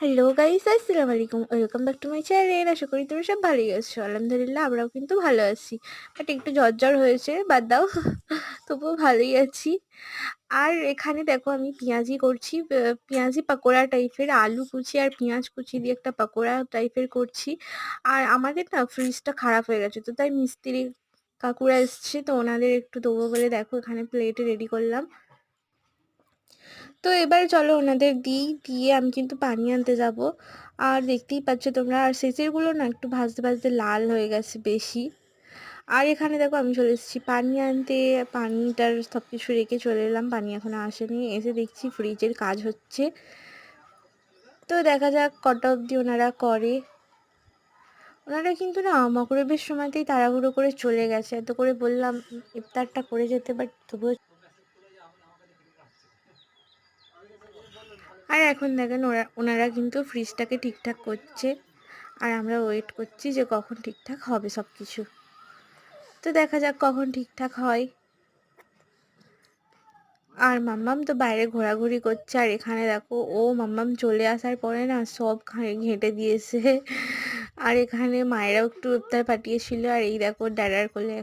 Hello guys, আসসালামু আলাইকুম, welcome back to my channel. আশা করি তোমরা সব ভালোই আছো। আলহামদুলিল্লাহ আমরাও কিন্তু ভালো আছি, বাট একটু জ্বর হয়েছে, বাদ দাও। তবুও ভালোই আছি। আর এখানে দেখো আমি পেঁয়াজি করছি, পেঁয়াজি পাকোড়া টাইপের, আলু কুচি আর পেঁয়াজ কুচি দিয়ে একটা পাকোড়া টাইপের করছি। আর আমাদের না ফ্রিজটা খারাপ হয়ে গেছে, তো তাই মিস্ত্রি কাকুরা এসছে, তো ওনাদের একটু দেবো বলে দেখো এখানে প্লেটে রেডি করলাম। তো এবার চলো ওনাদের দিয়ে আমি কিন্তু পানি আনতে যাব। আর দেখতেই পাচ্ছ তোমরা, আর শেষেরগুলো না একটু ভাজতে ভাজতে লাল হয়ে গেছে বেশি। আর এখানে দেখো আমি চলে এসেছি পানি আনতে, পানিটার সব কিছু রেখে চলে এলাম, পানি এখনো আসেনি। এসে দেখছি ফ্রিজের কাজ হচ্ছে, তো দেখা যাক কটা অবধি ওনারা করে। ওনারা কিন্তু না মগরবের সময়তেই তাড়াহুড়ো করে চলে গেছে, এত করে বললাম ইফতারটা করে যেতে, বাট তবুও। আর এখন দেখেন ওনারা কিন্তু ফ্রিজটাকে ঠিকঠাক করছে, আর আমরা ওয়েট করছি যে কখন ঠিকঠাক হবে সব কিছু। তো দেখা যাক কখন ঠিকঠাক হয়। আর মাম্মাম তো বাইরে ঘোরাঘুরি করছে, আর এখানে দেখো ও মাম্মাম চলে আসার পরে না সব ঘেঁটে দিয়েছে। আর এখানে মায়েরাও একটু ইফতার পাঠিয়েছিল, আর এই দেখো ড্যাডার কোলে